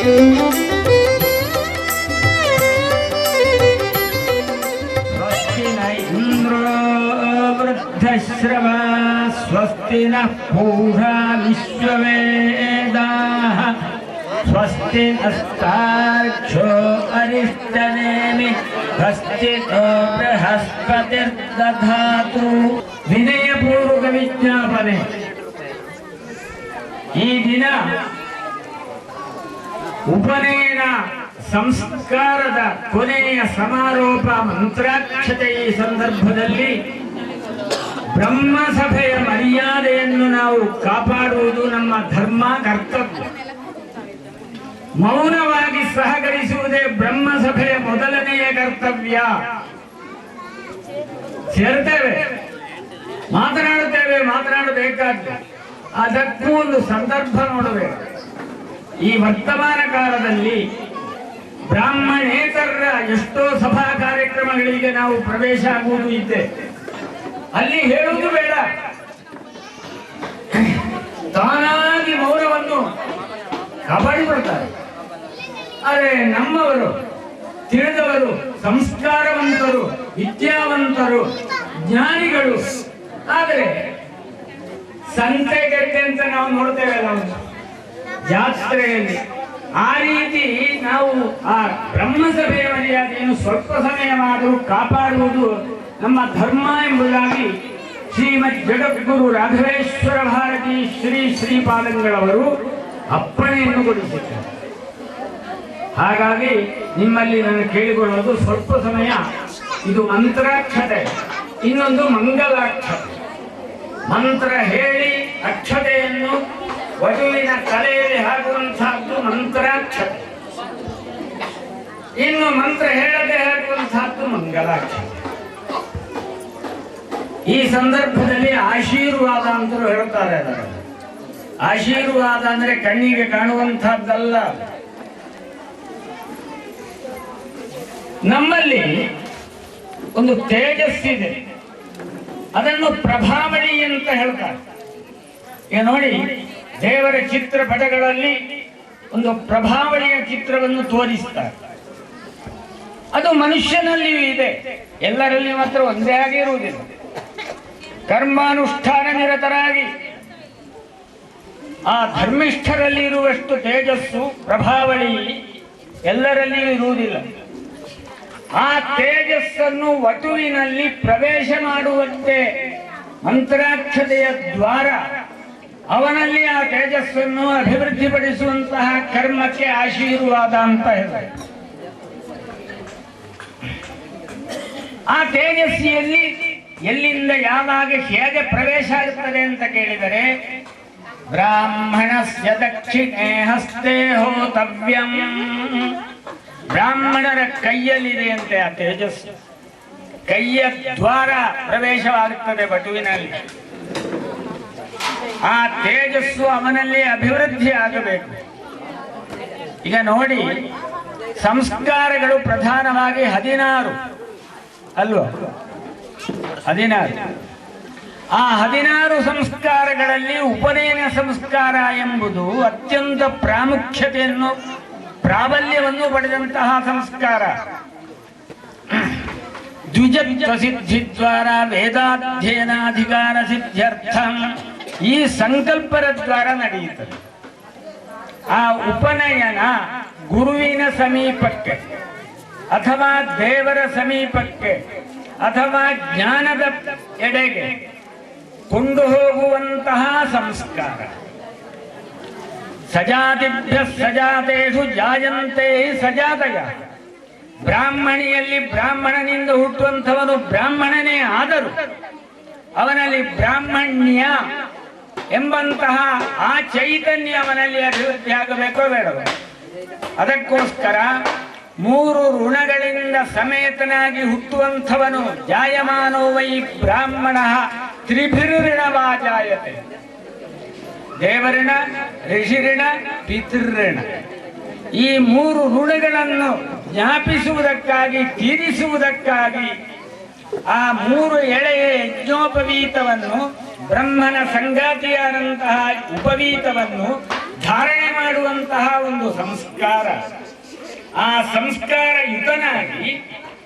ಸ್ವಸ್ತಿ ನ ಇಂದ್ರೋ ವೃದ್ಧಶ್ರವ ಸ್ವಸ್ತಿ ನಃ ಪೂಷಾ ವಿಶ್ವವೇದಾಃ ಸ್ವಸ್ತಿ ನಸ್ತಾರ್ಕ್ಷ್ಯೋ ಅರಿಷ್ಟನೇಮಿ ಸ್ವಸ್ತಿ ನೋ ಬೃಹಸ್ಪತಿರ್ದಧಾತು. ವಿನಯಪೂರ್ವಕ ವಿಜ್ಞಾಪನೆ. ಈ ದಿನ ಉಪನಯನ ಸಂಸ್ಕಾರದ ಕೊನೆಯ ಸಮಾರೋಪ ಮಂತ್ರಾಕ್ಷತೆ. ಈ ಸಂದರ್ಭದಲ್ಲಿ ಬ್ರಹ್ಮಸಭೆಯ ಮರ್ಯಾದೆಯನ್ನು ನಾವು ಕಾಪಾಡುವುದು ನಮ್ಮ ಧರ್ಮ ಕರ್ತವ್ಯ. ಮೌನವಾಗಿ ಸಹಕರಿಸುವುದೇ ಬ್ರಹ್ಮಸಭೆಯ ಮೊದಲನೆಯ ಕರ್ತವ್ಯ. ಸೇರ್ತೇವೆ, ಮಾತನಾಡಬೇಕಾದ್ದು, ಅದಕ್ಕೂ ಒಂದು ಸಂದರ್ಭ ನೋಡಬೇಕು. ಈ ವರ್ತಮಾನ ಕಾಲದಲ್ಲಿ ಬ್ರಾಹ್ಮಣೇತರರ ಎಷ್ಟೋ ಸಭಾ ಕಾರ್ಯಕ್ರಮಗಳಿಗೆ ನಾವು ಪ್ರವೇಶ ಆಗುವುದು ಇದ್ದೆ. ಅಲ್ಲಿ ಹೇಳುವುದು ಬೇಡ, ತಾನಾಗಿ ಮೌನವನ್ನು ಕಾಪಾಡಿಕೊಳ್ತಾರೆ. ಆದರೆ ನಮ್ಮವರು ತಿಳಿದವರು, ಸಂಸ್ಕಾರವಂತರು, ವಿದ್ಯಾವಂತರು, ಜ್ಞಾನಿಗಳು, ಆದರೆ ಸಂತೆಗಟ್ಟೆ ಅಂತ ನಾವು ನೋಡ್ತೇವೆ ನಾವು ಜಾತ್ರೆಯಲ್ಲಿ. ಆ ರೀತಿ ನಾವು ಆ ಬ್ರಹ್ಮಸಭೆಯ ಮರ್ಯಾದೆಯನ್ನು ಸ್ವಲ್ಪ ಸಮಯವಾದರೂ ಕಾಪಾಡುವುದು ನಮ್ಮ ಧರ್ಮ ಎಂಬುದಾಗಿ ಶ್ರೀಮದ್ ಜಗದ್ಗುರು ರಾಘವೇಶ್ವರ ಭಾರತಿ ಶ್ರೀಪಾದಂಗಳವರು ಅಪ್ಪಣೆಯನ್ನು ಕೊಡಿಸಿದ್ದಾರೆ. ಹಾಗಾಗಿ ನಿಮ್ಮಲ್ಲಿ ನಾನು ಕೇಳಿಕೊಳ್ಳೋದು, ಸ್ವಲ್ಪ ಸಮಯ ಇದು ಮಂತ್ರಾಕ್ಷತೆ, ಇನ್ನೊಂದು ಮಂಗಲಾಕ್ಷತೆ. ಮಂತ್ರ ಹೇಳಿ ಅಕ್ಷತೆಯನ್ನು ವಧುವಿನ ತಲೆಯಲ್ಲಿ ಹಾಕುವಂತಹದ್ದು ಮಂತ್ರಾಕ್ಷತೆ, ಇನ್ನು ಮಂತ್ರ ಹೇಳದೆ ಹಾಕುವಂತಹದ್ದು ಮಂಗಲಾಕ್ಷತೆ. ಈ ಸಂದರ್ಭದಲ್ಲಿ ಆಶೀರ್ವಾದ ಅಂತಲೂ ಹೇಳ್ತಾರೆ. ಆಶೀರ್ವಾದ ಅಂದ್ರೆ ಕಣ್ಣಿಗೆ ಕಾಣುವಂತಹದ್ದಲ್ಲ. ನಮ್ಮಲ್ಲಿ ಒಂದು ತೇಜಸ್ಸಿದೆ, ಅದನ್ನು ಪ್ರಭಾವಳಿ ಅಂತ ಹೇಳ್ತಾರೆ. ಈಗ ನೋಡಿ, ದೇವರ ಚಿತ್ರಪಟಗಳಲ್ಲಿ ಒಂದು ಪ್ರಭಾವಳಿಯ ಚಿತ್ರವನ್ನು ತೋರಿಸ್ತಾರೆ. ಅದು ಮನುಷ್ಯನಲ್ಲಿಯೂ ಇದೆ, ಎಲ್ಲರಲ್ಲಿ ಮಾತ್ರ ಒಂದೇ ಆಗಿರುವುದಿಲ್ಲ. ಕರ್ಮಾನುಷ್ಠಾನ ನಿರತರಾಗಿ ಆ ಧರ್ಮಿಷ್ಠರಲ್ಲಿ ಇರುವಷ್ಟು ತೇಜಸ್ಸು ಪ್ರಭಾವಳಿ ಎಲ್ಲರಲ್ಲಿಯೂ ಇರುವುದಿಲ್ಲ. ಆ ತೇಜಸ್ಸನ್ನು ವಟುವಿನಲ್ಲಿ ಪ್ರವೇಶ ಮಾಡುವಂತೆ ಮಂತ್ರಾಕ್ಷತೆಯ ದ್ವಾರ ಅವನಲ್ಲಿ ಆ ತೇಜಸ್ಸನ್ನು ಅಭಿವೃದ್ಧಿಪಡಿಸುವಂತಹ ಕರ್ಮಕ್ಕೆ ಆಶೀರ್ವಾದ ಅಂತ ಹೇಳ್ತಾರೆ. ಆ ತೇಜಸ್ಸಿಯಲ್ಲಿ ಎಲ್ಲಿಂದ ಯಾವಾಗ ಹೇಗೆ ಪ್ರವೇಶ ಆಗುತ್ತದೆ ಅಂತ ಕೇಳಿದರೆ, ಬ್ರಾಹ್ಮಣಸ್ಯ ದಕ್ಷಿಣೆ ಹಸ್ತೆ ಹೋತವ್ಯಂ. ಬ್ರಾಹ್ಮಣರ ಕೈಯಲ್ಲಿದೆ ಅಂತೆ ಆ ತೇಜಸ್ಸು. ಕೈಯ ದ್ವಾರ ಪ್ರವೇಶವಾಗುತ್ತದೆ ವಟುವಿನಲ್ಲಿ. ಆ ತೇಜಸ್ಸು ಅವನಲ್ಲಿ ಅಭಿವೃದ್ಧಿ ಆಗಬೇಕು. ಈಗ ನೋಡಿ, ಸಂಸ್ಕಾರಗಳು ಪ್ರಧಾನವಾಗಿ 16 ಅಲ್ವಾ? 16. ಆ 16 ಸಂಸ್ಕಾರಗಳಲ್ಲಿ ಉಪನಯನ ಸಂಸ್ಕಾರ ಎಂಬುದು ಅತ್ಯಂತ ಪ್ರಾಮುಖ್ಯತೆಯನ್ನು, ಪ್ರಾಬಲ್ಯವನ್ನು ಪಡೆದಂತಹ ಸಂಸ್ಕಾರ. ದ್ವಿಜತ್ವ ಸಿದ್ಧಿದ್ವಾರ ವೇದಾಧ್ಯಯನಾಧಿಕಾರ ಸಿದ್ಧ್ಯರ್ಥ, ಈ ಸಂಕಲ್ಪದ ದ್ವಾರ ನಡೆಯುತ್ತದೆ. ಆ ಉಪನಯನ ಗುರುವಿನ ಸಮೀಪಕ್ಕೆ ಅಥವಾ ದೇವರ ಸಮೀಪಕ್ಕೆ ಅಥವಾ ಜ್ಞಾನದ ಎಡೆಗೆ ಕೊಂಡು ಹೋಗುವಂತಹ ಸಂಸ್ಕಾರ. ಸಜಾತಿಭ್ಯ ಸಜಾತೇಷು ಜಾಯಂತೆ ಸಜಾತಯ. ಬ್ರಾಹ್ಮಣಿಯಲ್ಲಿ ಬ್ರಾಹ್ಮಣನಿಂದ ಹುಟ್ಟುವಂಥವನು ಬ್ರಾಹ್ಮಣನೇ ಆದರೂ ಅವನಲ್ಲಿ ಬ್ರಾಹ್ಮಣ್ಯ ಎಂಬಂತಹ ಆ ಚೈತನ್ಯ ಅವನಲ್ಲಿ ಅಭಿವೃದ್ಧಿ ಆಗಬೇಕೋ ಬೇಡವೋ? ಅದಕ್ಕೋಸ್ಕರ 3 ಋಣಗಳಿಂದ ಸಮೇತನಾಗಿ ಹುಟ್ಟುವಂಥವನು ಜಾಯಮಾನೋ ವೈ ಬ್ರಾಹ್ಮಣ ತ್ರಿಭಿರ್ಋಣವಾ ಜಾಯತೆ. ದೇವಋಣ, ಋಷಿಋಣ, ಪಿತೃಋಣ. ಈ 3 ಋಣಗಳನ್ನು ಜ್ಞಾಪಿಸುವುದಕ್ಕಾಗಿ, ತೀರಿಸುವುದಕ್ಕಾಗಿ ಆ 3 ಎಳೆಯ ಯಜ್ಞೋಪವೀತವನ್ನು, ಬ್ರಹ್ಮನ ಸಂಗಾತಿಯಾದಂತಹ ಉಪವೀತವನ್ನು ಧಾರಣೆ ಮಾಡುವಂತಹ ಒಂದು ಸಂಸ್ಕಾರ. ಆ ಸಂಸ್ಕಾರ ಯುತನಾಗಿ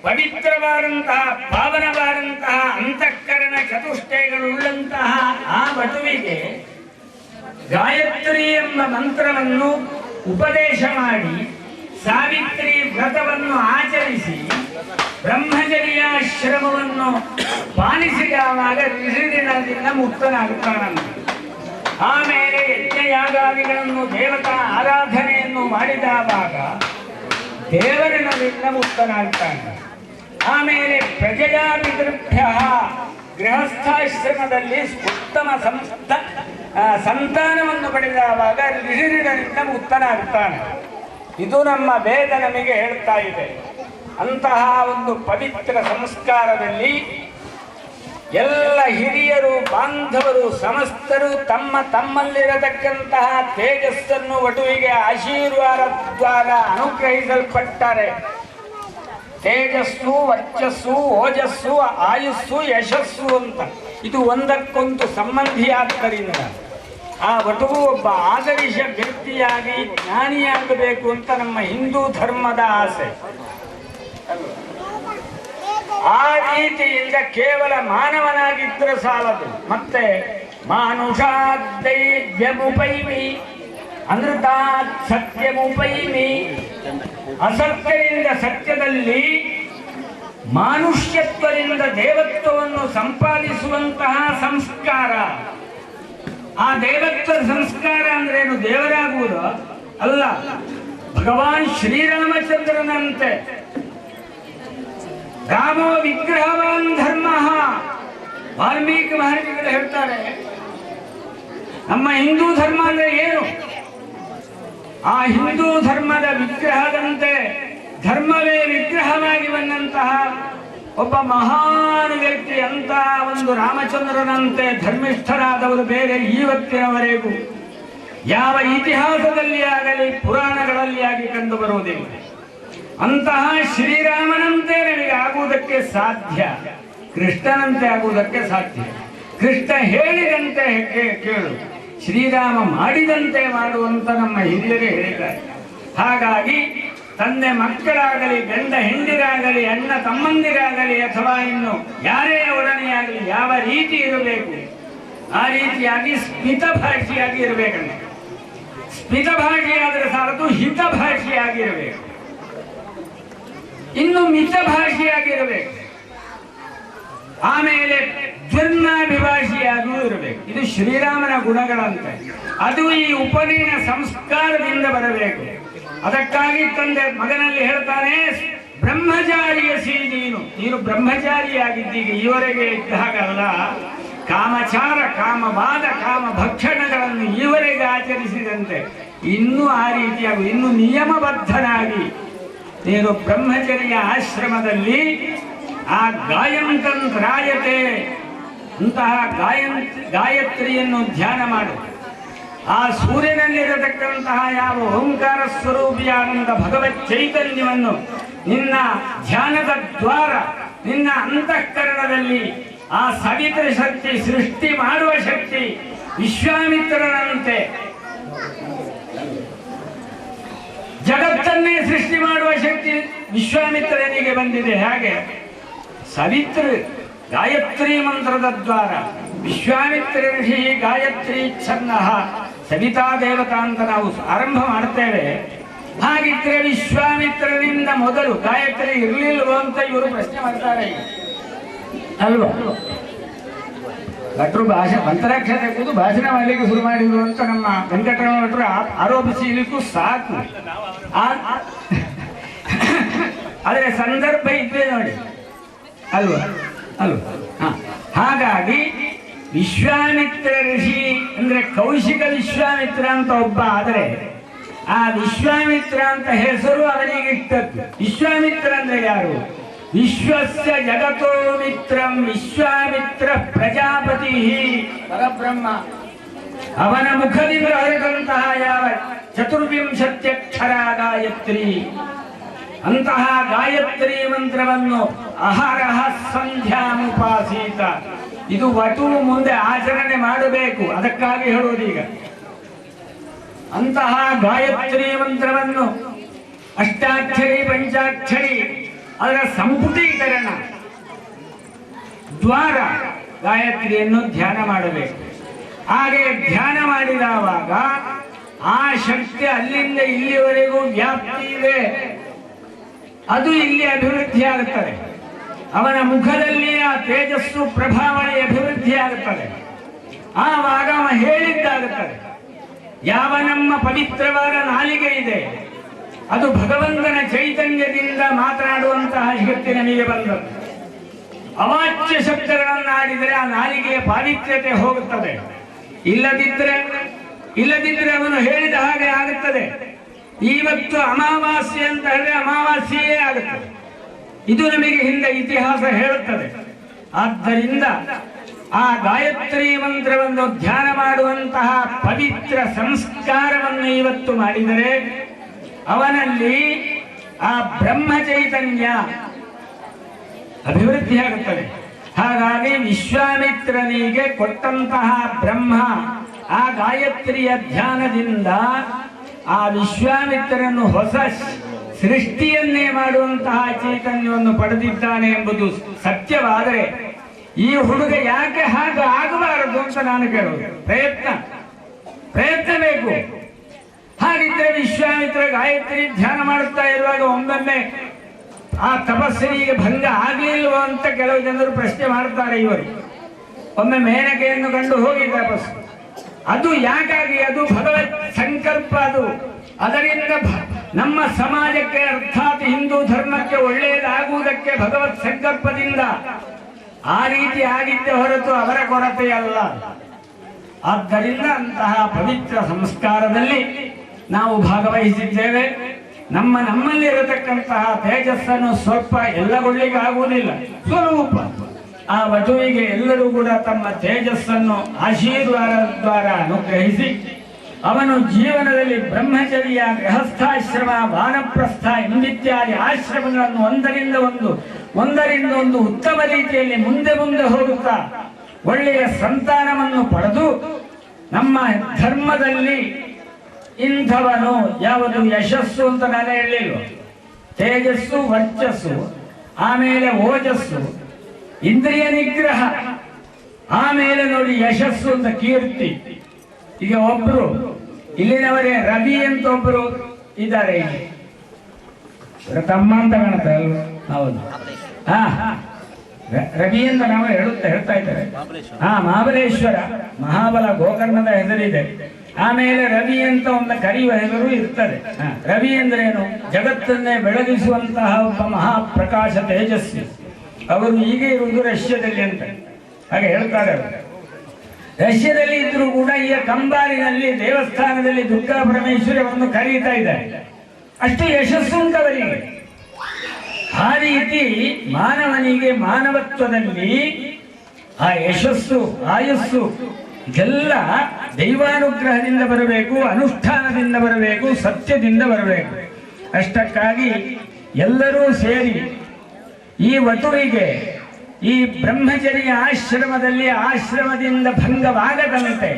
ಪವಿತ್ರವಾದಂತಹ ಪಾವನವಾದಂತಹ ಅಂತಃಕರಣ ಚತುಷ್ಟಯಗಳುಳ್ಳಂತಹ ಆ ವಟುವಿಗೆ ಗಾಯತ್ರಿ ಎಂಬ ಮಂತ್ರವನ್ನು ಉಪದೇಶ ಮಾಡಿ ಸಾವಿತ್ರಿ ವ್ರತವನ್ನು ಆಚರಿಸಿ ಬ್ರಹ್ಮಚರ್ಯಾಶ್ರಮವನ್ನು ಪಾಲಿಸಿದವಾಗ ಋಷಿದಿನದಿಂದ ಮುಕ್ತನಾಗುತ್ತಾನಂತೆ. ಆಮೇಲೆ ಯಜ್ಞಯಾಗಾದಿಗಳನ್ನು ದೇವತಾ ಆರಾಧನೆಯನ್ನು ಮಾಡಿದವಾಗ ದೇವರಿನದಿಂದ ಮುಕ್ತನಾಗ್ತಾನೆ. ಆಮೇಲೆ ಪ್ರಜೆಯ ಪಿತೃಭ್ಯ ಗೃಹಸ್ಥಾಶ್ರಮದಲ್ಲಿ ಉತ್ತಮ ಸಂತಾನವನ್ನು ಪಡೆದವಾಗ ಋಷಿರಿಡರಿಂದ ಮುಕ್ತನಾಗ್ತಾನೆ. ಇದು ನಮ್ಮ ವೇದ ನಮಗೆ ಹೇಳ್ತಾ ಇದೆ. ಅಂತಹ ಒಂದು ಪವಿತ್ರ ಸಂಸ್ಕಾರದಲ್ಲಿ ಎಲ್ಲ ಹಿರಿಯರು ಬಾಂಧವರು ಸಮಸ್ತರು ತಮ್ಮಲ್ಲಿರತಕ್ಕಂತಹ ತೇಜಸ್ಸನ್ನು ವಟುವಿಗೆ ಆಶೀರ್ವಾದ ದ್ವಾರ ಅನುಗ್ರಹಿಸಲ್ಪಟ್ಟರೆ ತೇಜಸ್ಸು, ವರ್ಚಸ್ಸು, ಓಜಸ್ಸು, ಆಯುಸ್ಸು, ಯಶಸ್ಸು ಅಂತ ಇದು ಒಂದಕ್ಕೊಂದು ಸಂಬಂಧಿಯಾದ್ದರಿಂದ ಆ ವಟುವು ಒಬ್ಬ ಆದರ್ಶ ವ್ಯಕ್ತಿಯಾಗಿ ಜ್ಞಾನಿಯಾಗಬೇಕು ಅಂತ ನಮ್ಮ ಹಿಂದೂ ಧರ್ಮದ ಆಸೆ. ಆ ರೀತಿಯಿಂದ ಕೇವಲ ಮಾನವನಾಗಿದ್ದರೆ ಸಾಲದು. ಮತ್ತೆ ಮಾನುಷಾದೈವ್ಯಮುಪೈಮಿ ಅನೃತಾತ್ ಸತ್ಯಮುಪೈಮಿ, ಅಸತ್ಯದಿಂದ ಸತ್ಯದಲ್ಲಿ ಮಾನುಷ್ಯತ್ವದಿಂದ ದೇವತ್ವವನ್ನು ಸಂಪಾದಿಸುವಂತಹ ಸಂಸ್ಕಾರ. ಆ ದೇವತ್ವ ಸಂಸ್ಕಾರ ಅಂದ್ರೇನು? ದೇವರಾಗುವುದು ಅಲ್ಲ, ಭಗವಾನ್ ಶ್ರೀರಾಮಚಂದ್ರನಂತೆ ರಾಮೋ ವಿಗ್ರಹವಾನ್ ಧರ್ಮ. ವಾಲ್ಮೀಕಿ ಮಹರ್ಷಿಗಳು ಹೇಳ್ತಾರೆ, ನಮ್ಮ ಹಿಂದೂ ಧರ್ಮ ಅಂದ್ರೆ ಏನು? ಆ ಹಿಂದೂ ಧರ್ಮದ ವಿಗ್ರಹದಂತೆ ಧರ್ಮವೇ ವಿಗ್ರಹವಾಗಿ ಬಂದಂತಹ ಒಬ್ಬ ಮಹಾನ್ ವ್ಯಕ್ತಿ ಅಂತ ಒಂದು ರಾಮಚಂದ್ರನಂತೆ ಧರ್ಮಿಷ್ಠರಾದವರು ಬೇರೆ ಇವತ್ತಿನವರೆಗೂ ಯಾವ ಇತಿಹಾಸದಲ್ಲಿ ಆಗಲಿ ಪುರಾಣಗಳಲ್ಲಿ ಆಗಿ ಕಂಡು ಬರುವುದಿಲ್ಲ. ಅಂತಹ ಶ್ರೀರಾಮನಂತೆ ನಮಗೆ ಆಗುವುದಕ್ಕೆ ಸಾಧ್ಯ, ಕೃಷ್ಣನಂತೆ ಆಗುವುದಕ್ಕೆ ಸಾಧ್ಯ. ಕೃಷ್ಣ ಹೇಳಿದಂತೆ ಕೇಳು, ಶ್ರೀರಾಮ ಮಾಡಿದಂತೆ ಮಾಡುವಂತ ನಮ್ಮ ಹಿರಿಯರೇ ಹೇಳಿದ್ದಾರೆ. ಹಾಗಾಗಿ ತಂದೆ ಮಕ್ಕಳಾಗಲಿ, ಗಂಡ ಹೆಂಡಿರಾಗಲಿ, ಅಣ್ಣ ತಮ್ಮಂದಿರಾಗಲಿ, ಅಥವಾ ಇನ್ನು ಯಾರೇ ಒಡನೆಯಾಗಲಿ ಯಾವ ರೀತಿ ಇರಬೇಕು ಆ ರೀತಿಯಾಗಿ ಸ್ಮಿತಭಾಷಿಯಾಗಿ ಇರಬೇಕಂತ. ಸ್ಮಿತಭಾಷಿಯಾದರೆ ಸಾಲದು, ಹಿತಭಾಷಿಯಾಗಿರಬೇಕು. ಇನ್ನು ಮಿತಭಾಷಿಯಾಗಿರಬೇಕು. ಆಮೇಲೆ ದ್ವಿರ್ನಾಭಿಭಾಷಿಯಾಗಿಯೂ ಇರಬೇಕು. ಇದು ಶ್ರೀರಾಮನ ಗುಣಗಳಂತೆ. ಅದು ಈ ಉಪನಯನ ಸಂಸ್ಕಾರದಿಂದ ಬರಬೇಕು. ಅದಕ್ಕಾಗಿ ತಂದೆ ಮಗನಲ್ಲಿ ಹೇಳ್ತಾನೆ, ಬ್ರಹ್ಮಚಾರಿಯಸಿ ನೀನು ಬ್ರಹ್ಮಚಾರಿಯಾಗಿದ್ದೀಗ. ಈವರೆಗೆ ಇದ್ದಾಗಲ್ಲ, ಕಾಮಚಾರ, ಕಾಮವಾದ, ಕಾಮ ಭಕ್ಷಣಗಳನ್ನು ಈವರೆಗೆ ಆಚರಿಸಿದಂತೆ ಇನ್ನೂ ಆ ರೀತಿಯಾಗಿ ಇನ್ನು ನಿಯಮಬದ್ಧನಾಗಿ ನೀನು ಬ್ರಹ್ಮಚರ್ಯ ಆಶ್ರಮದಲ್ಲಿ ಆ ಗಾಯಂತರಾಯತೆ ಅಂತಹ ಗಾಯತ್ರಿಯನ್ನು ಧ್ಯಾನ ಮಾಡು. ಆ ಸೂರ್ಯನಲ್ಲಿರತಕ್ಕಂತಹ ಯಾವ ಓಂಕಾರ ಸ್ವರೂಪಿಯಾದಂಥ ಭಗವತ್ ಚೈತನ್ಯವನ್ನು ನಿನ್ನ ಧ್ಯಾನದ ದ್ವಾರ, ನಿನ್ನ ಅಂತಃಕರಣದಲ್ಲಿ ಆ ಸವಿತ್ರ ಶಕ್ತಿ, ಸೃಷ್ಟಿ ಮಾಡುವ ಶಕ್ತಿ, ವಿಶ್ವಾಮಿತ್ರನಂತೆ ಜಗತ್ತನ್ನೇ ಸೃಷ್ಟಿ ಮಾಡುವ ಶಕ್ತಿ ವಿಶ್ವಾಮಿತ್ರನಿಗೆ ಬಂದಿದೆ. ಹಾಗೆ ಸವಿತ್ರ ಗಾಯತ್ರಿ ಮಂತ್ರದ ದ್ವಾರ ವಿಶ್ವಾಮಿತ್ರ ಋಷಿ ಗಾಯತ್ರಿ ಛನ್ನ ಸವಿತಾ ದೇವತಾ ಅಂತ ನಾವು ಆರಂಭ ಮಾಡ್ತೇವೆ. ಹಾಗಿದ್ರೆ ವಿಶ್ವಾಮಿತ್ರನಿಂದ ಮೊದಲು ಗಾಯತ್ರಿ ಇರಲಿಲ್ವೋ ಅಂತ ಇವರು ಪ್ರಶ್ನೆ ಮಾಡ್ತಾರೆ ಅಲ್ವಾ? ಭಟ್ರು ಮಂತ್ರಾಕ್ಷತೆ ಕೂತು ಭಾಷಣ ಮಾಡಲಿಕ್ಕೆ ಶುರು ಮಾಡಿದ್ರು ಅಂತ ನಮ್ಮ ವೆಂಕಟರಮಣ ಭಟ್ರು ಆರೋಪಿಸಲಿಕ್ಕೂ ಸಾಕು. ಆದರೆ ಸಂದರ್ಭ ಇದ್ದೇ ನೋಡಿ ಅಲ್ವಾ? ಹಾಗಾಗಿ ವಿಶ್ವಾಮಿತ್ರ ಋಷಿ ಅಂದ್ರೆ ಕೌಶಿಕ ವಿಶ್ವಾಮಿತ್ರ ಅಂತ ಒಬ್ಬ. ಆದರೆ ಆ ವಿಶ್ವಾಮಿತ್ರ ಅಂತ ಹೆಸರು ಅವನಿಗೆ ಇಟ್ಟದ್ದು. ವಿಶ್ವಾಮಿತ್ರ ಅಂದ್ರೆ ಯಾರು? ವಿಶ್ವಸ್ಯ ಜಗತೋ ಮಿತ್ರಂ ವಿಶ್ವಾಮಿತ್ರ ಪ್ರಜಾಪತಿ ಪರಬ್ರಹ್ಮ. ಅವನ ಮುಖದಿಂದ ಹೊರಟಂತಹ ಯಾವ ಚತುರ್ವಿಂಶತ್ಯಕ್ಷರ ಗಾಯತ್ರಿ, ಅಂತಹ ಗಾಯತ್ರಿ ಮಂತ್ರವನ್ನು ಅಹರಹ ಸಂಧ್ಯಾಮುಪಾಸೀತ. ಇದು ವಟು ಮುಂದೆ ಆಚರಣೆ ಮಾಡಬೇಕು. ಅದಕ್ಕಾಗಿ ಹೇಳುವುದೀಗ ಅಂತಹ ಗಾಯತ್ರಿ ಮಂತ್ರವನ್ನು ಅಷ್ಟಾಕ್ಷರಿ ಪಂಚಾಕ್ಷರಿ ಅದರ ಸಂಪುಟೀಕರಣ ದ್ವಾರ ಗಾಯತ್ರಿಯನ್ನು ಧ್ಯಾನ ಮಾಡಬೇಕು. ಹಾಗೆ ಧ್ಯಾನ ಮಾಡಿದವಾಗ ಆ ಶಕ್ತಿ ಅಲ್ಲಿಂದ ಇಲ್ಲಿವರೆಗೂ ವ್ಯಾಪ್ತಿ ಇದೆ, ಅದು ಇಲ್ಲಿ ಅಭಿವೃದ್ಧಿ ಆಗುತ್ತದೆ. ಅವನ ಮುಖದಲ್ಲಿ ಆ ತೇಜಸ್ಸು ಪ್ರಭಾವಳಿ ಅಭಿವೃದ್ಧಿ ಆಗುತ್ತದೆ. ಆವಾಗ ಅವ ಹೇಳಿದ್ದಾಗುತ್ತದೆ. ಯಾವ ನಮ್ಮ ಪವಿತ್ರವಾದ ನಾಲಿಗೆ ಇದೆ ಅದು ಭಗವಂತನ ಚೈತನ್ಯದಿಂದ ಮಾತನಾಡುವಂತಹ ಶಕ್ತಿ ನಮಗೆ ಬಂದದ್ದು. ಅವಾಚ್ಯ ಶಬ್ದಗಳನ್ನಾಡಿದರೆ ಆ ನಾಲಿಗೆಯ ಪಾವಿತ್ರ್ಯತೆ ಹೋಗುತ್ತದೆ. ಇಲ್ಲದಿದ್ದರೆ ಅವನು ಹೇಳಿದ ಹಾಗೆ ಆಗುತ್ತದೆ. ಇವತ್ತು ಅಮಾವಾಸ್ಯೆ ಅಂತ ಹೇಳಿದ್ರೆ ಅಮಾವಾಸ್ಯೆಯೇ ಆಗುತ್ತದೆ. ಇದು ನಮಗೆ ಹಿಂದೆ ಇತಿಹಾಸ ಹೇಳುತ್ತದೆ. ಆದ್ದರಿಂದ ಆ ಗಾಯತ್ರಿ ಮಂತ್ರವನ್ನು ಧ್ಯಾನ ಮಾಡುವಂತಹ ಪವಿತ್ರ ಸಂಸ್ಕಾರವನ್ನು ಇವತ್ತು ಮಾಡಿದರೆ ಅವನಲ್ಲಿ ಆ ಬ್ರಹ್ಮ ಚೈತನ್ಯ ಅಭಿವೃದ್ಧಿಯಾಗುತ್ತದೆ. ಹಾಗಾಗಿ ವಿಶ್ವಾಮಿತ್ರನಿಗೆ ಕೊಟ್ಟಂತಹ ಬ್ರಹ್ಮ ಆ ಗಾಯತ್ರಿಯ ಧ್ಯಾನದಿಂದ ಆ ವಿಶ್ವಾಮಿತ್ರನನ್ನು ಹೊಸ ಸೃಷ್ಟಿಯನ್ನೇ ಮಾಡುವಂತಹ ಚೈತನ್ಯವನ್ನು ಪಡೆದಿದ್ದಾನೆ ಎಂಬುದು ಸತ್ಯವಾದರೆ ಈ ಹುಡುಗ ಯಾಕೆ ಹಾಗೆ ಆಗಬಾರದು ಅಂತ ನಾನು ಕೇಳುವುದು. ಪ್ರಯತ್ನ ಬೇಕು. ಹಾಗಿದ್ದರೆ ವಿಶ್ವಾಮಿತ್ರ ಗಾಯತ್ರಿ ಧ್ಯಾನ ಮಾಡುತ್ತಾ ಇರುವಾಗ ಒಮ್ಮೊಮ್ಮೆ ಆ ತಪಸ್ಸಿಗೆ ಭಂಗ ಆಗಲಿಲ್ವೋ ಅಂತ ಕೆಲವು ಜನರು ಪ್ರಶ್ನೆ ಮಾಡ್ತಾರೆ. ಇವರು ಒಮ್ಮೆ ಮೇನಕೆಯನ್ನು ಕಂಡು ಹೋಗಿ ತಪಸ್ಸು, ಅದು ಯಾಕಾಗಿ? ಅದು ಭಗವತ್ ಸಂಕಲ್ಪ. ಅದರಿಂದ ನಮ್ಮ ಸಮಾಜಕ್ಕೆ ಅರ್ಥಾತ್ ಹಿಂದೂ ಧರ್ಮಕ್ಕೆ ಒಳ್ಳೆಯದಾಗುವುದಕ್ಕೆ ಭಗವತ್ ಸಂಕಲ್ಪದಿಂದ ಆ ರೀತಿ ಆಗಿದ್ದೆ ಹೊರತು ಅವರ ಕೊರತೆಯಲ್ಲ. ಆದ್ದರಿಂದ ಅಂತಹ ಪವಿತ್ರ ಸಂಸ್ಕಾರದಲ್ಲಿ ನಾವು ಭಾಗವಹಿಸಿದ್ದೇವೆ. ನಮ್ಮಲ್ಲಿರತಕ್ಕಂತಹ ತೇಜಸ್ಸನ್ನು ಸ್ವಲ್ಪ ಎಲ್ಲಗೊಳ್ಳಿಗೆ ಆಗುವುದಿಲ್ಲ, ಸ್ವರೂಪ ಆ ವಧುವಿಗೆ ಎಲ್ಲರೂ ಕೂಡ ತಮ್ಮ ತೇಜಸ್ಸನ್ನು ಆಶೀರ್ವಾದ ಅನುಗ್ರಹಿಸಿ ಅವನು ಜೀವನದಲ್ಲಿ ಬ್ರಹ್ಮಚರ್ಯ, ಗೃಹಸ್ಥಾಶ್ರಮ, ವಾನಪ್ರಸ್ಥ ಎಂಬಿತ್ಯಾದಿ ಆಶ್ರಮಗಳನ್ನು ಒಂದರಿಂದ ಒಂದು ಉತ್ತಮ ರೀತಿಯಲ್ಲಿ ಮುಂದೆ ಹೋಗುತ್ತಾ ಒಳ್ಳೆಯ ಸಂತಾನವನ್ನು ಪಡೆದು ನಮ್ಮ ಧರ್ಮದಲ್ಲಿ ಇಂಥವನು ಯಾವುದು ಯಶಸ್ಸು ಅಂತ ನಾನು ಹೇಳಿಲ್ವ, ತೇಜಸ್ಸು, ವರ್ಚಸ್ಸು, ಆಮೇಲೆ ಓಜಸ್ಸು, ಇಂದ್ರಿಯ ನಿಗ್ರಹ, ಆಮೇಲೆ ನೋಡಿ ಯಶಸ್ಸು ಅಂತ ಕೀರ್ತಿ. ಈಗ ಒಬ್ರು ಇಲ್ಲಿನವರೇ ರವಿ ಅಂತ ಒಬ್ರು ಇದ್ದಾರೆ, ತಮ್ಮ ಅಂತ ಕಾಣುತ್ತೆ ಅಲ್ವ? ಹೌದು, ರವಿ ಅಂತ ನಾವು ಹೇಳ್ತಾ ಇದ್ದಾರೆ. ಮಹಾಬಲೇಶ್ವರ, ಮಹಾಬಲ ಗೋಕರ್ಣದ ಹೆಸರಿದೆ. ಆಮೇಲೆ ರವಿ ಅಂತ ಒಂದು ಕರೆಯುವ ಹೆಸರು ಇರ್ತದೆ. ರವಿ ಅಂದ್ರೇನು? ಜಗತ್ತನ್ನೇ ಬೆಳಗಿಸುವಂತಹ ಒಬ್ಬ ಮಹಾಪ್ರಕಾಶ ತೇಜಸ್ವಿ. ಅವರು ಈಗ ಇರುವುದು ರಷ್ಯಾದಲ್ಲಿ ಅಂತ ಹಾಗೆ ಹೇಳ್ತಾರೆ. ರಷ್ಯಾದಲ್ಲಿ ಇದ್ರೂ ಕೂಡ ಈಗ ಕಂಬಾರಿನಲ್ಲಿ ದೇವಸ್ಥಾನದಲ್ಲಿ ದುರ್ಗಾ ಪರಮೇಶ್ವರವನ್ನು ಕರೀತಾ ಇದ್ದಾರೆ. ಅಷ್ಟು ಯಶಸ್ಸು ಉಂಟವರಿಗೆ. ಆ ರೀತಿ ಮಾನವನಿಗೆ ಮಾನವತ್ವದಲ್ಲಿ ಆ ಯಶಸ್ಸು, ಆಯಸ್ಸು ಇದೆಲ್ಲ ದೈವಾನುಗ್ರಹದಿಂದ ಬರಬೇಕು, ಅನುಷ್ಠಾನದಿಂದ ಬರಬೇಕು, ಸತ್ಯದಿಂದ ಬರಬೇಕು. ಅಷ್ಟಕ್ಕಾಗಿ ಎಲ್ಲರೂ ಸೇರಿ ಈ ವಧುವಿಗೆ ಈ ಬ್ರಹ್ಮಚರ್ಯ ಆಶ್ರಮದಿಂದ ಭಂಗವಾಗದಂತೆ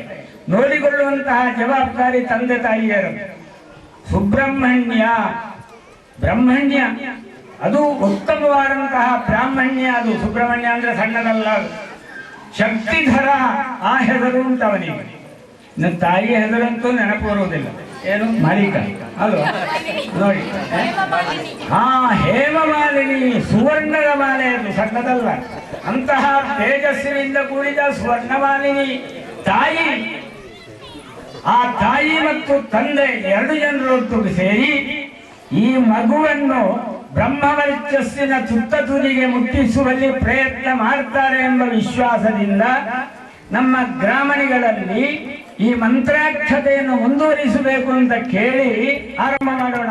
ನೋಡಿಕೊಳ್ಳುವಂತಹ ಜವಾಬ್ದಾರಿ ತಂದೆ ತಾಯಿಯರು. ಬ್ರಹ್ಮಣ್ಯ ಅದು ಉತ್ತಮವಾದಂತಹ ಬ್ರಾಹ್ಮಣ್ಯ. ಅದು ಸುಬ್ರಹ್ಮಣ್ಯ ಅಂದ್ರೆ ಸಣ್ಣದಲ್ಲ, ಶಕ್ತಿಧರ ಆ ಹೆಸರು ಉಂಟವನಿಗೆ. ನನ್ನ ತಾಯಿಯ ಹೆಸರಂತೂ ನೆನಪು ಬರುವುದಿಲ್ಲ. ಏನು? ಮಾಲಿಕ ಅಲ್ವಾ? ನೋಡಿ, ಹೇಮಮಾಲಿನಿ, ಸುವರ್ಣದ ಮಾಲೆ, ಅದು ಸಣ್ಣದಲ್ಲ. ಅಂತಹ ತೇಜಸ್ಸಿನಿಂದ ಕೂಡಿದ ಸ್ವರ್ಣಮಾಲಿನಿ ತಾಯಿ. ಆ ತಾಯಿ ಮತ್ತು ತಂದೆ ಎರಡು ಜನರೊಟ್ಟಿಗೆ ಸೇರಿ ಈ ಮಗುವನ್ನು ಬ್ರಹ್ಮವರ್ಚಸ್ಸಿನ ತುತ್ತ ತುದಿಗೆ ಮುಟ್ಟಿಸುವಲ್ಲಿ ಪ್ರಯತ್ನ ಮಾಡ್ತಾರೆ ಎಂಬ ವಿಶ್ವಾಸದಿಂದ ನಮ್ಮ ಗ್ರಾಮಣಿಗಳಲ್ಲಿ ಈ ಮಂತ್ರಾಕ್ಷತೆಯನ್ನು ಮುಂದುವರಿಸಬೇಕು ಅಂತ ಕೇಳಿ ಆರಂಭ ಮಾಡೋಣ.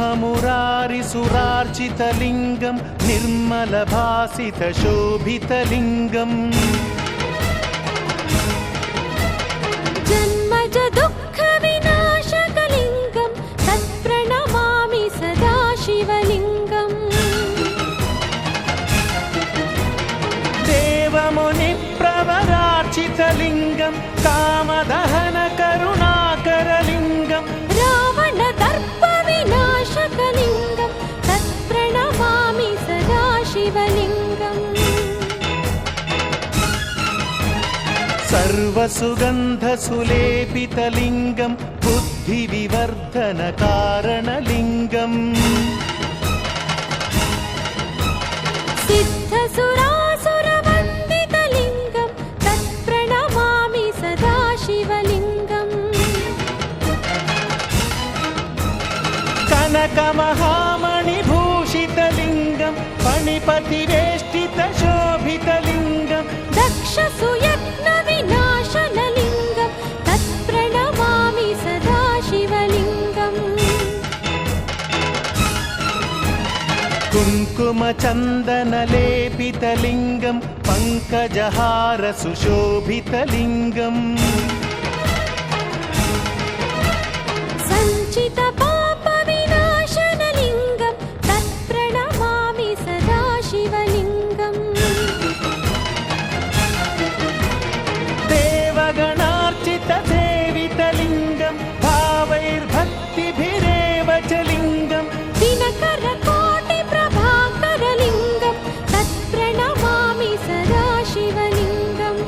ब्रह्ममुरारिसुरार्चितलिङ्गं निर्मलभासितशोभितलिङ्गम् जन्मज दुःखविनाशकलिङ्गं तत्प्रणमामि सदा शिवलिङ्गम् देवमुनिप्रवरार्चितलिङ्गं कामदहनकरुणाकरलिङ्गं रावणदर्पविनाशकलिङ्गं तत्प्रणमामि सदा शिवलिङ्गम् सर्वसुगन्धसुलेपितलिङ्गं बुद्धिविवर्धनकारणलिङ्गम् सिद्धसुरासुरवन्दितलिङ्गं तत्प्रणमामि सदा शिवलिङ्गम् कनकमहामणिभूषितलिङ्गं फणिपतिवेष्टितशोभितलिङ्गं दक्षसुयज्ञविनाशनलिङ्गं तत्प्रणमामि सदा शिवलिङ्गम् कुङ्कुमचन्दनलेपितलिङ्गं पङ्कजहारसुशोभितलिङ्गम् सञ्चितपापविनाशनलिङ्गं तत्प्रणमामि सदा शिवलिङ्गम् देवगणार्चितसेवितलिङ्गं भावैर्भक्तिभिरेव च लिङ्गं दिनकरकोटिप्रभाकरलिङ्गं तत्प्रणमामि सदा शिवलिङ्गम्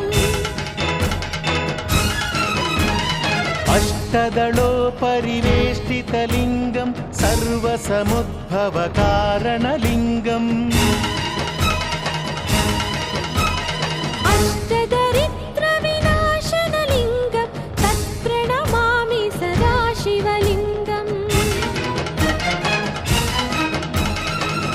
अष्टदलोपरिवेष्टितलिङ्गं सर्वसमुद्भवकारणलिङ्गम् अष्टदरिद्रविनाशनलिङ्गं तत्प्रणमामि सदा शिवलिङ्गम्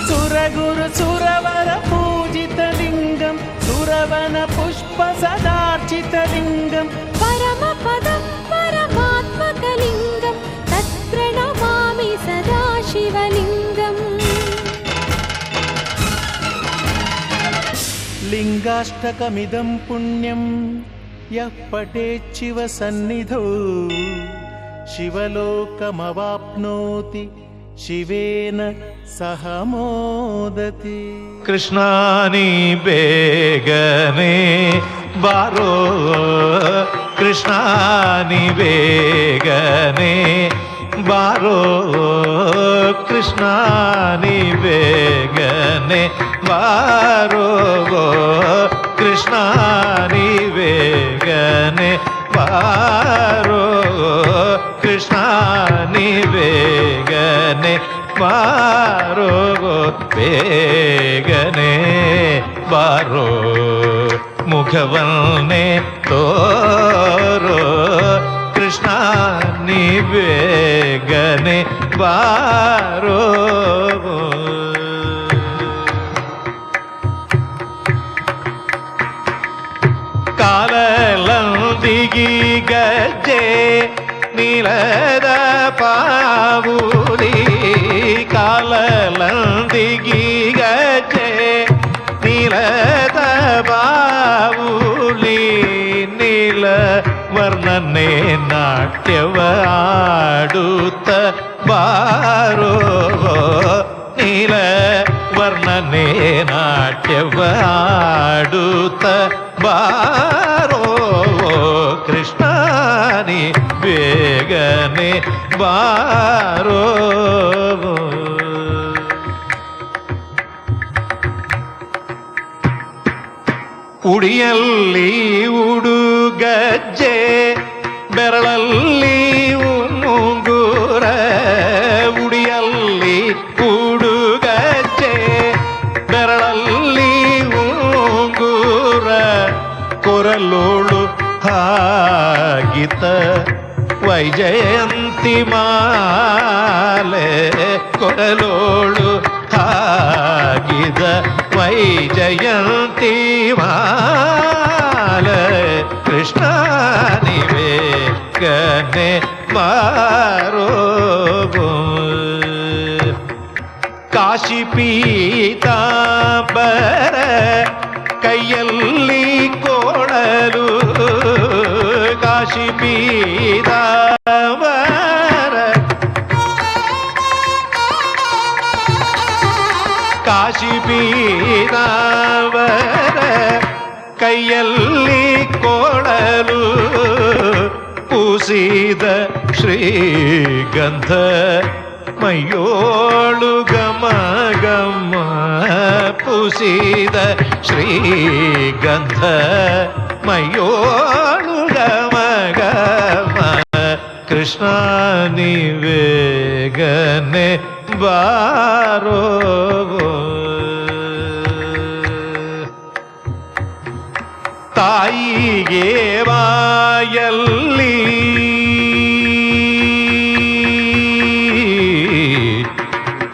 सुरगुरुसुरवरपूजितलिङ्गं सुरवनपुष्पसदार्चितलिङ्गं परमपदं परमात्मकलिङ्गं तत्प्रणमामि सदा शिवलिङ्गम् लिङ्गाष्टकमिदं पुण्यं यः पठेच्छिवसन्निधौ शिवलोकमवाप्नोति शिवेन सह मोदति। कृष्णानी बेगने बारो कृष्णानी बेगने बारो कृष्णानी बेगने बारो कृष्णानी बेगने बारो कृष्णानी बेगने बारो ಬೇಗನೆ ಬಾರೋ ಮುಖವನ್ನೇ ತೋರೋ ಕೃಷ್ಣ ನೀ ಬೇಗನೆ ಬಾರೋ ಕಾಲಲಂದಿಗಿ ಗಜ್ಜೆ ನೀಲದ ಪಾವುಲಿ ಕಾಲಲಂದಿಗಿ ಗಜ್ಜೆ ನೀಲದ ಬಾವುಲಿ ನೀಲ ವರ್ಣನೆ ನಾಟ್ಯವ ಆಡುತ್ತ ಬಾರೋ ನೀಲ ವರ್ಣನೆ ನಾಟ್ಯವ ಆಡುತ್ತ ಬಾರೋ ಕೃಷ್ಣಾನಿ ಬೇಗನೆ ಬಾರೋ ಉಡಿಯಲ್ಲಿ ಉಡುಗಜ್ಜೆ ಬೆರಳಲ್ಲಿ ಮುಂಗುರ ಉಡಿಯಲ್ಲಿ ಉಡುಗಜ್ಜೆ ಬೆರಳಲ್ಲಿ ಮುಂಗುರ ಕೊರಲೋಳು ಹಾಗಿತ ವೈಜಯಂತಿ ಮಾಲೆ ಕೊರಲೋಳು ಹಾಗಿದ ವೈಜಯಂತಿ ಮಾಲೆ ಕೃಷ್ಣ ನಿವೇಕನೆ ಮಾರೋ ಕಾಶಿ ಪೀತಾಂಬರ ಕೈಯಲ್ಲಿ ಕೋಳಲು ಕಾಶಿ ಪೀತಾಂಬರ ಕಾಶಿ ಪೀತಾಂಬರ ಕೈಯಲ್ಲಿ ಕೋಳಲು ಪೂಸಿದ ಶ್ರೀಗಂಧ ಮೈಯೋಳು ಗಮ ಗಮ ಪೂಸಿದ ಶ್ರೀಗಂಧ ಮೈಯೋಳು ಗಮ ಗಮ ಕೃಷ್ಣ ನಿವೇಗನೆ ಬಾರೋ ತಾಯಿಗೆ ಬಾಯಲ್ಲಿ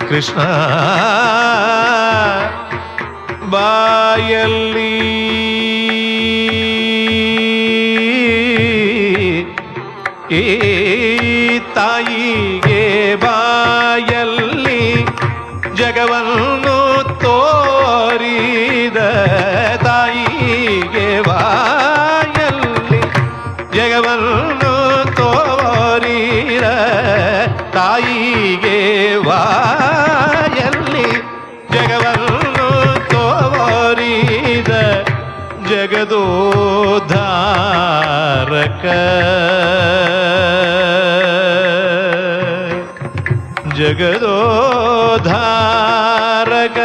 ಕೃಷ್ಣ ಬಾಯಲ್ಲಿ ಈ ತಾಯಿಗೆ ಬಾಯಲ್ಲಿ ಜಗವನ್ನು ತೋರಿದ ತಾಯಿಗೆ ಬಾಯಲ್ಲಿ ಜಗವನ್ನು ತೋರಿದ ತಾಯಿಗೆ ಬಾಯಲ್ಲಿ ಜಗವನ್ನು ತೋರಿದ ಜಗದೋದ್ಧಾರಕ ಜಗದೋದ್ಧಾರಕ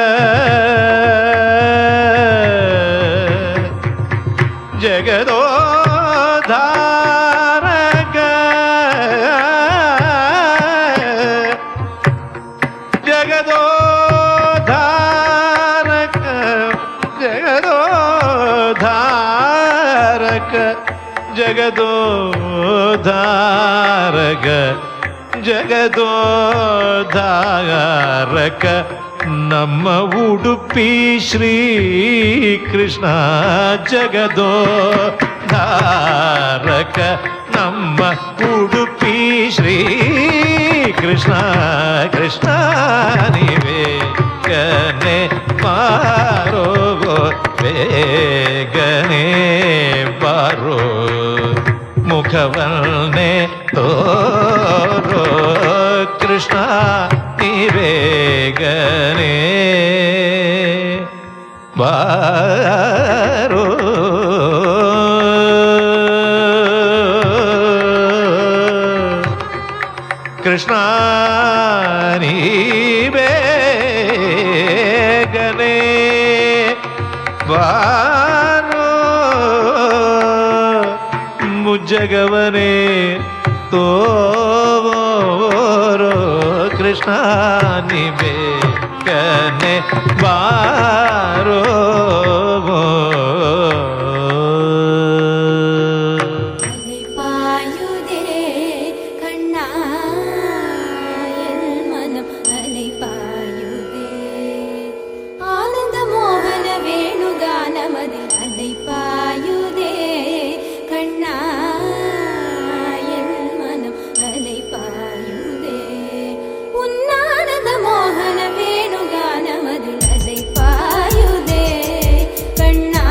ಜಗದೋದ್ಧಾರಕ ಜಗದೋದ್ಧಾರಕ ಜಗದೋದ್ಧಾರಕ ಜಗದೋದ್ಧಾರಕ ಜಗದೋದ್ಧಾರಕ ನಮ್ಮ ಉಡುಪಿ ಶ್ರೀ ಕೃಷ್ಣ ಜಗದೋದ್ಧಾರಕ ನಮ್ಮ ಉಡುಪಿ ಶ್ರೀ ಕೃಷ್ಣ ಕೃಷ್ಣ ನಿವೇಗನೆ ಬಾರೋ ಬೇಗನೆ ಬಾರೋ ಮುಖವನ್ನೇ ತೋರೋ ಕೃಷ್ಣ ನಿವೇಗನೆ ಬಾರೋ ಕೃಷ್ಣ ನಿವೇಗನೆ ಬಾರೋ ಮುಜ್ಜಗವನೇ ತೋರೋ ಕೃಷ್ಣ ನಿವೇಗನೆ ಬಾರೋ அலைபாயுதே கண்ணா என் மனம் அலைபாயுதே ஆனந்த மோகன வேணுகானமதில் அலைபாயுதே கண்ணா என் மனம் அலைபாயுதே உன்னானந்த மோகன வேணுகானமதில் அலைபாயுதே கண்ணா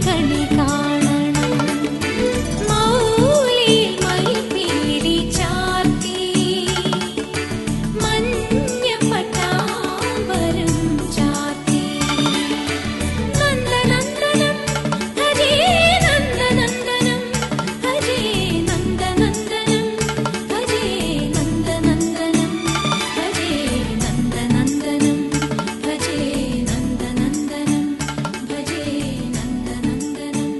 कणि काणणम् मौलि मैपीलि चार्ति मन्यपटाम्बरं चार्ति नन्दनन्दनं भजे नन्दनन्दनं भजे नन्दनन्दनं भजे नन्दनन्दनं भजे नन्दनन्दनं भजे नन्दनन्दनं भजे नन्दनन्दनं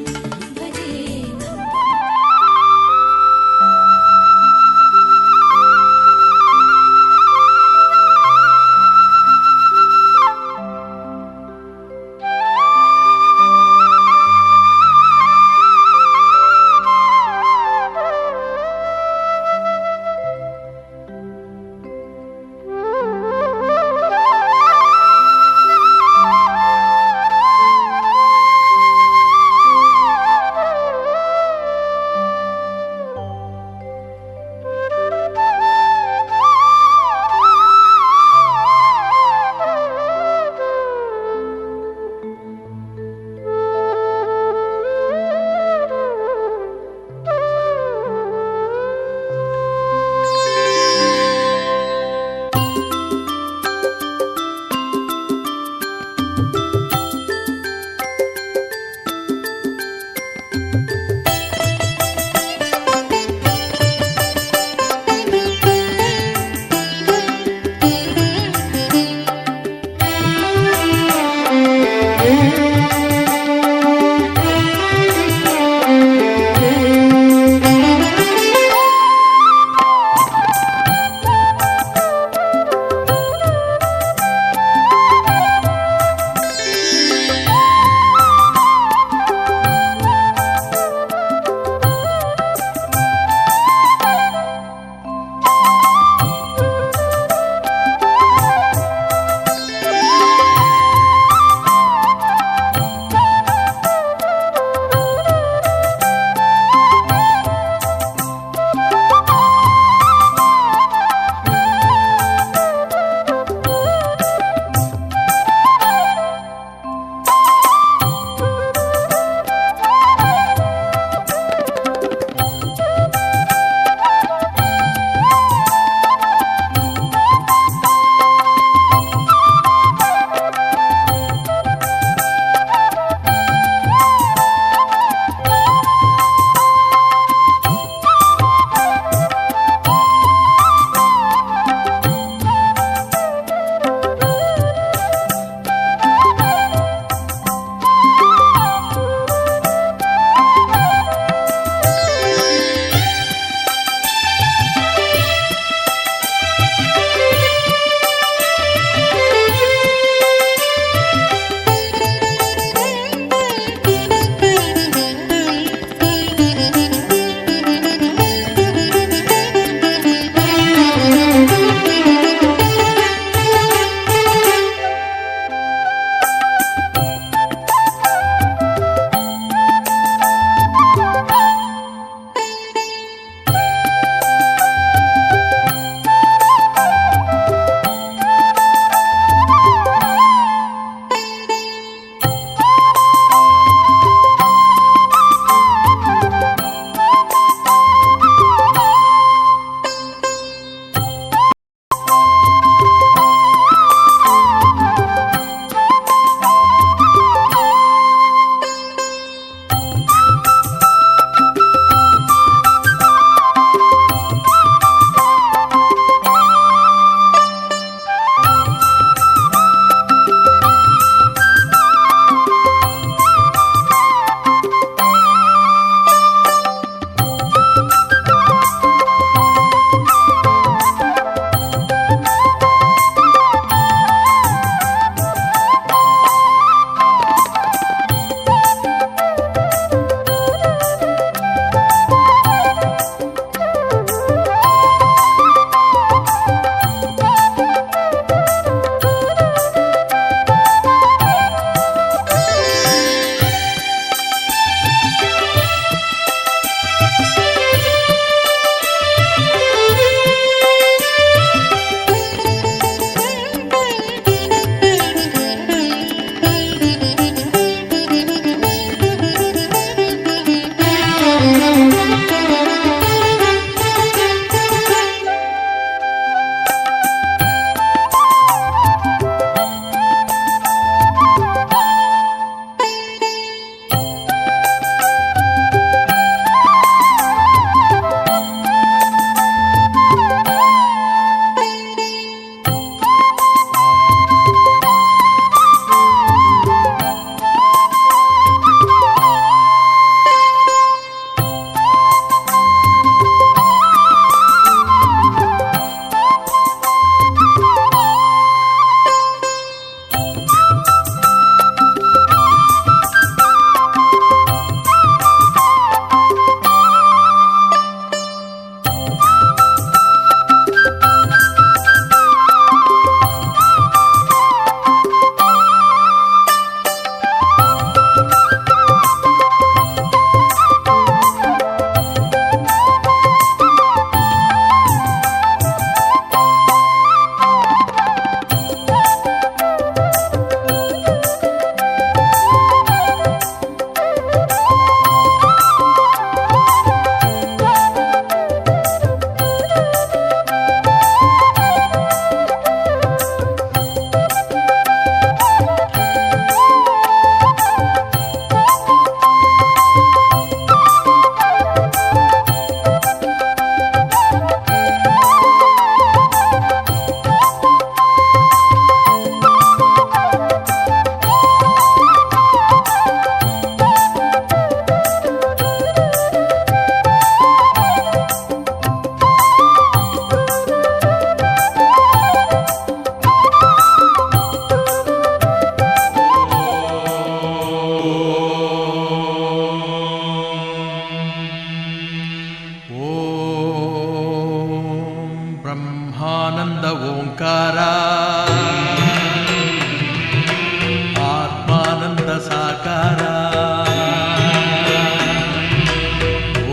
ಆನಂದ ಓಂಕಾರ ಆತ್ಮಾನಂದ ಸಾಕಾರ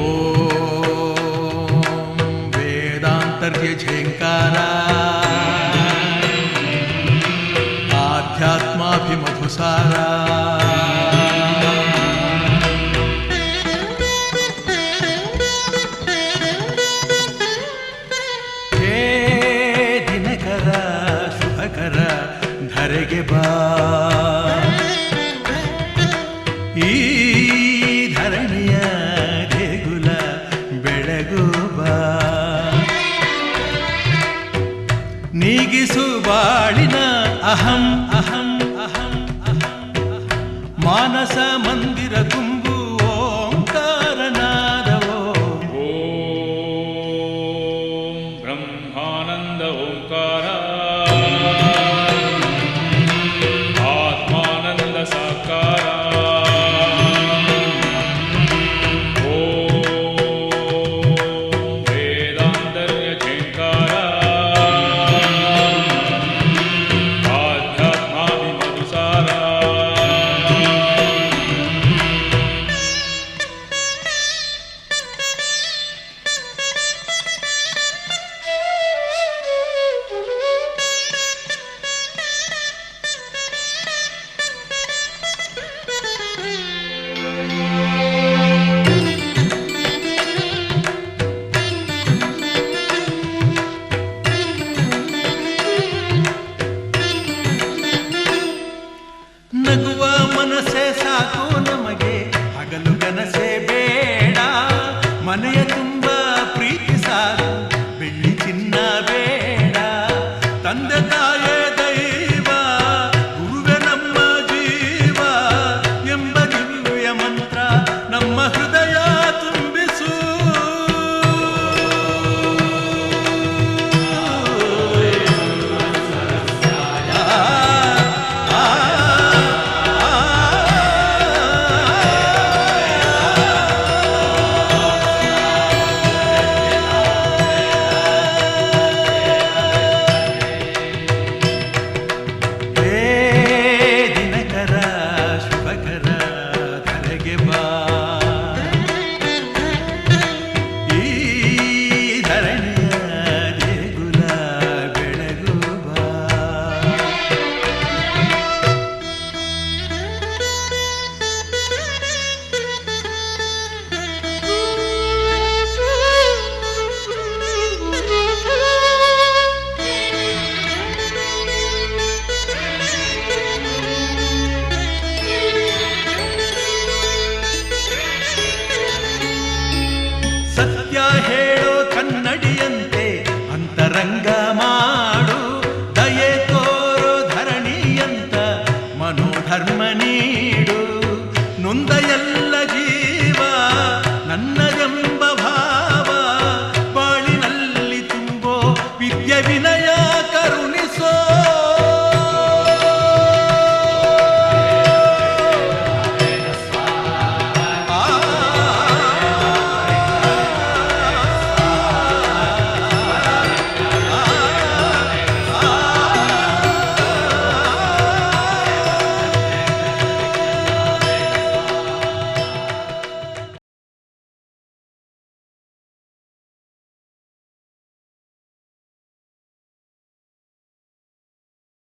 ಓಂ ವೇದಾಂತರ್ಯ ಝೇಂಕಾರ ಆಧ್ಯಾತ್ಮಾಭಿಮಧುಸಾರ ಧರೆಗೆ ಬಾ ಈ ಧರಣಿಯ ದೇಗುಲ ಬೆಳಗು ಬಾ ನೀಗಿಸು ಬಾಳಿನ ಅಹಂ ಅಹಂ ಅಹಂ ಅಹಂ ಮಾನಸ ಮಂದಿರ ತುಂಬು ಓಂಕಾರನಾದವೋ ಓಂ ಬ್ರಹ್ಮಾನಂದ ಓಂಕಾರ ನಗುವ ಮನಸ್ಸೇ ಸಾಕು ನಮಗೆ ಹಗಲು ಕನಸೇ ಬೇಡ ಮನೆಯ ತುಂಬ ಪ್ರೀತಿ ಸಾಕು ಬೆಳ್ಳಿ ಚಿನ್ನ ಬೇಡ ತಂದೆ